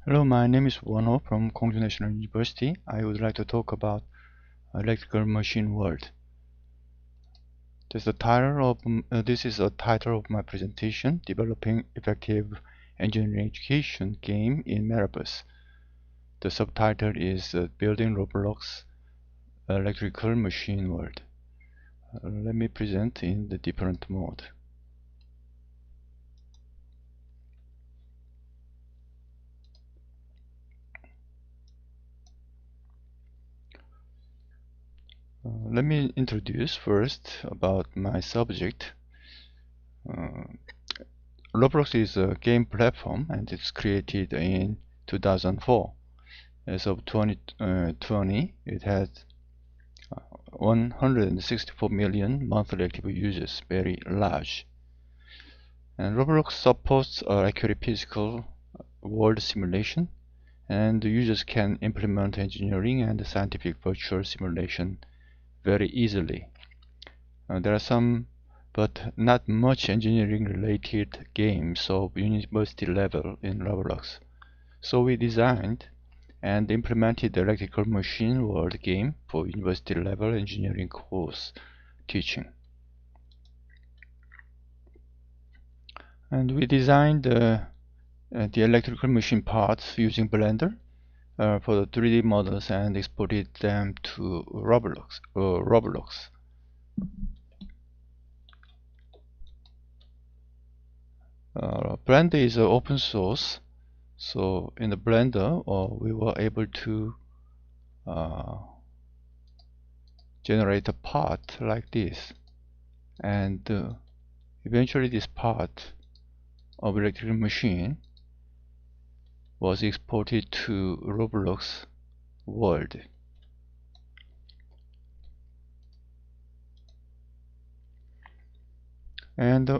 Hello, my name is Won-ho from Gwangju National University. I would like to talk about electrical machine world. This is the title of my presentation, Developing Effective Engineering Education Game in Metaverse. The subtitle is Building Roblox Electrical Machine World. Let me present in the different mode. Let me introduce first about my subject. Roblox is a game platform and it's created in 2004. As of 2020, it has 164 million monthly active users, very large. And Roblox supports accurate physical world simulation, and the users can implement engineering and scientific virtual simulation very easily. There are some, but not much engineering related games of university level in Roblox. So we designed and implemented the electrical machine world game for university level engineering course teaching. And we designed the electrical machine parts using Blender for the 3D models and exported them to Roblox. Blender is open source, so in the Blender we were able to generate a part like this, and eventually this part of electrical machine was exported to Roblox world. And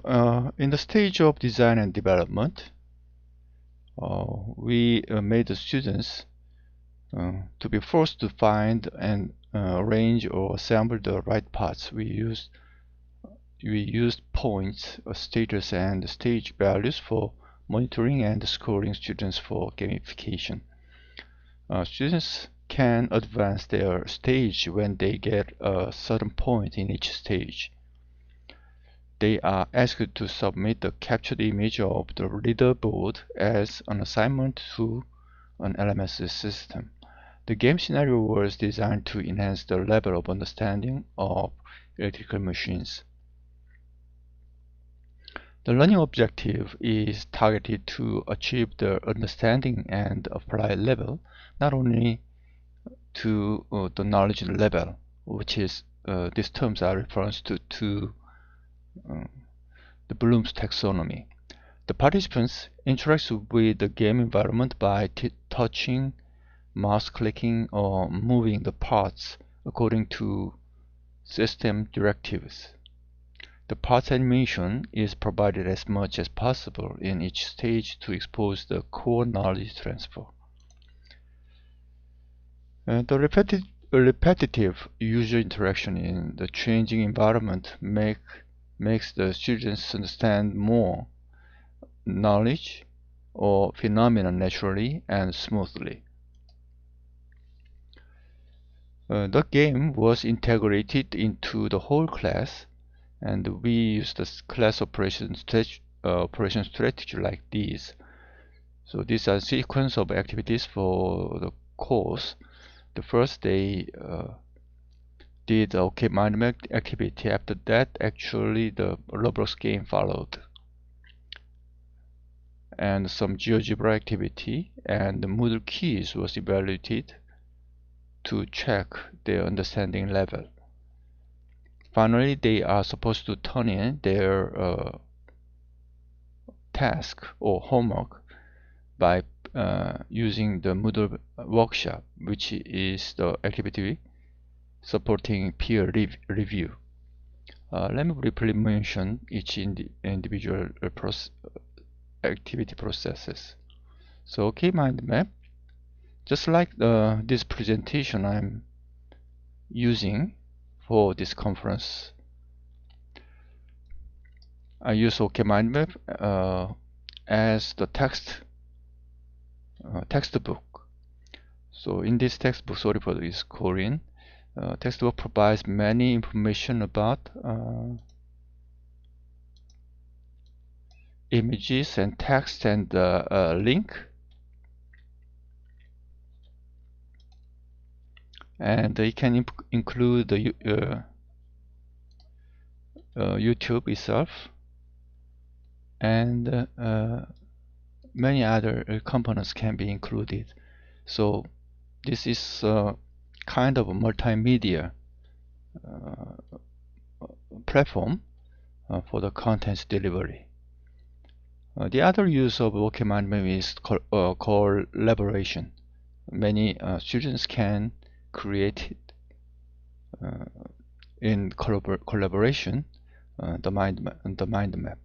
in the stage of design and development, we made the students to be forced to find and arrange or assemble the right parts. We used points, status, and stage values for monitoring and scoring students for gamification. Students can advance their stage when they get a certain point in each stage. They are asked to submit the captured image of the leaderboard as an assignment to an LMS system. The game scenario was designed to enhance the level of understanding of electrical machines. The learning objective is targeted to achieve the understanding and apply level, not only to the knowledge level, which is these terms are reference to the Bloom's taxonomy. The participants interact with the game environment by touching, mouse clicking, or moving the parts according to system directives. The parts animation is provided as much as possible in each stage to expose the core knowledge transfer. The repetitive user interaction in the changing environment makes the students understand more knowledge or phenomena naturally and smoothly. The game was integrated into the whole class, and we used the class operation strategy like these. So these are sequence of activities for the course. The first they did OK mind map activity. After that, actually the Roblox game followed, and some GeoGebra activity, and the Moodle keys was evaluated to check their understanding level. Finally, they are supposed to turn in their task or homework by using the Moodle workshop, which is the activity supporting peer review. Let me briefly mention each individual activity processes. So, OK mind map, just like this presentation I'm using for this conference, I use OK mind map as the text textbook. So in this textbook, sorry for this Korean, textbook provides many information about images and text and link, and it can include the YouTube itself and many other components can be included. So this is kind of a multimedia platform for the content delivery. The other use of OK Management is collaboration. Many students can create in collaboration the mind map.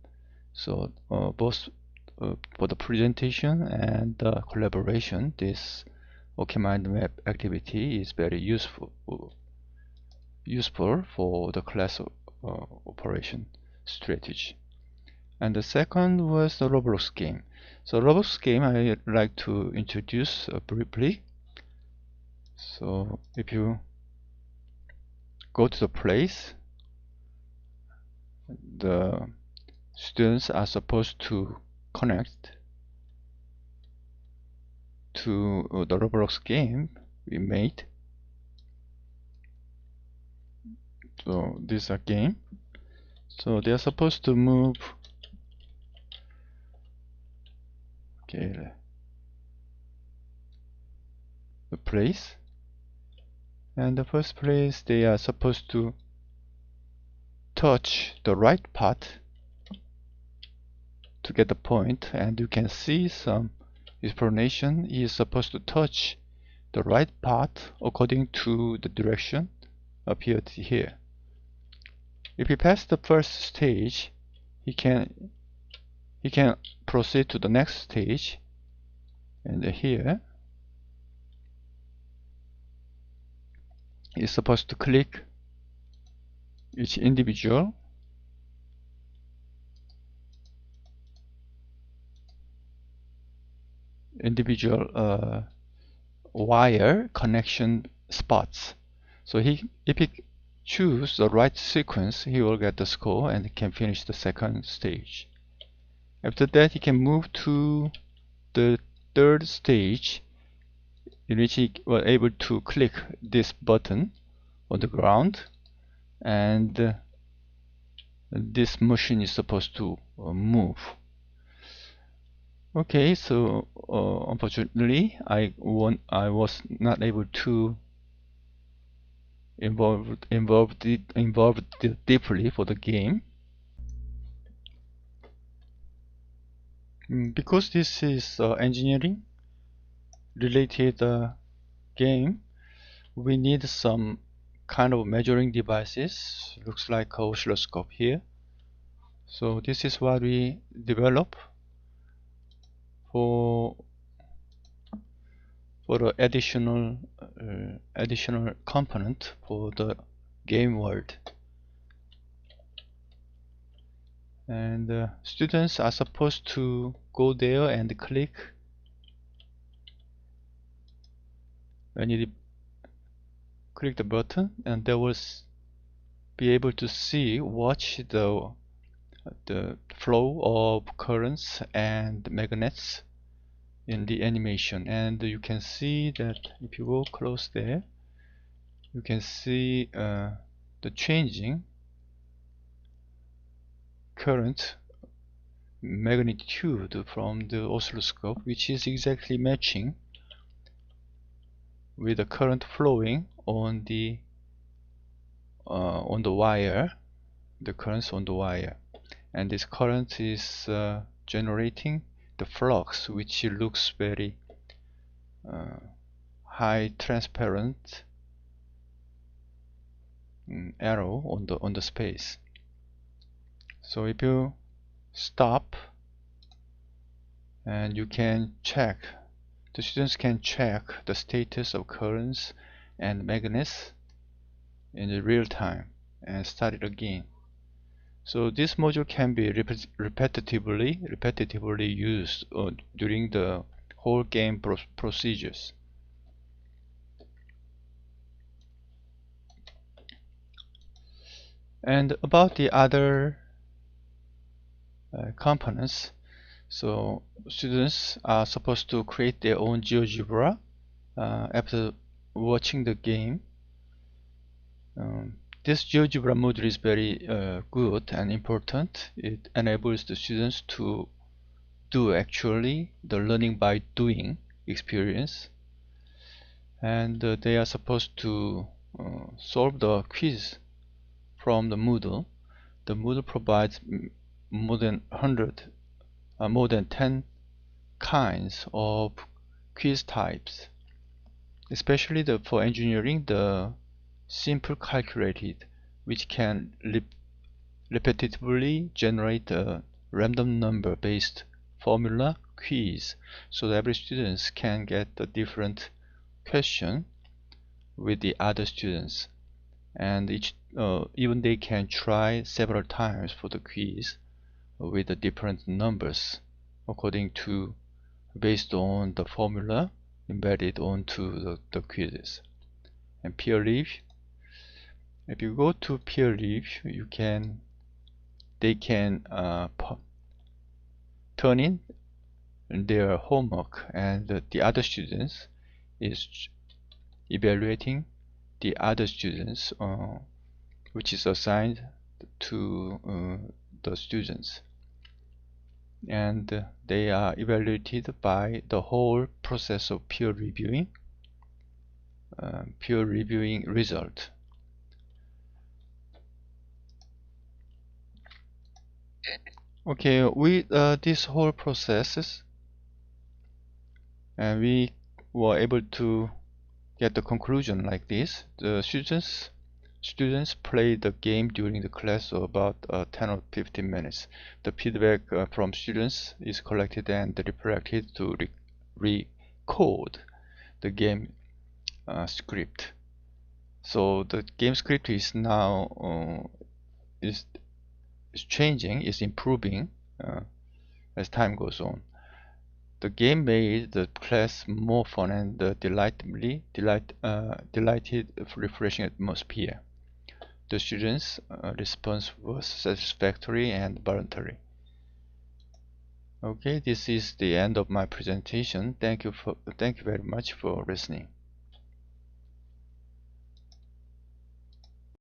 So both for the presentation and collaboration, this OK Mind Map activity is very useful for the class operation strategy. And the second was the Roblox game. So Roblox game I like to introduce briefly. So if you go to the place, the students are supposed to connect to the Roblox game we made. So this is a game. So they are supposed to move. Okay, the place. And the first place they are supposed to touch the right part to get the point, and you can see some explanation. He is supposed to touch the right part according to the direction appeared here. If he passed the first stage, he can proceed to the next stage, and here he's supposed to click each individual wire connection spots. So if he choose the right sequence, he will get the score and can finish the second stage. After that, he can move to the third stage, in which he was able to click this button on the ground, and this machine is supposed to move. Okay, so unfortunately, I was not able to involve deeply for the game. Because this is engineering related game, we need some kind of measuring devices. Looks like an oscilloscope here. So this is what we develop for the additional component for the game world. And students are supposed to go there and click when you click the button, and they will be able to watch the flow of currents and magnets in the animation. And you can see that if you go close there, you can see the changing current magnitude from the oscilloscope, which is exactly matching with the current flowing on the wire, the currents on the wire. And this current is generating the flux, which looks very high transparent arrow on the space. So if you stop, and you can check, the students can check the status of currents and magnets in the real time and start it again. So this module can be repetitively used during the whole game procedures. And about the other components, so students are supposed to create their own GeoGebra after watching the game. This GeoGebra module is very good and important. It enables the students to do actually the learning by doing experience, and they are supposed to solve the quiz from the Moodle. The Moodle provides more than 10 kinds of quiz types, especially for engineering, the simple calculated, which can repetitively generate a random number based formula quiz, so that every student can get a different question with the other students, and even they can try several times for the quiz with the different numbers according to based on the formula embedded onto the quizzes. And peer review, if you go to peer review, they can turn in their homework, and the other students is evaluating the other students which is assigned to the students, and they are evaluated by the whole process of peer reviewing result. Okay, with this whole processes, and we were able to get the conclusion like this. The students play the game during the class of about 10 or 15 minutes. The feedback from students is collected and reflected to record the game script. So the game script is now is changing, is improving as time goes on. The game made the class more fun and delighted, refreshing atmosphere. The students' response was satisfactory and voluntary. Okay, this is the end of my presentation. Thank you very much for listening.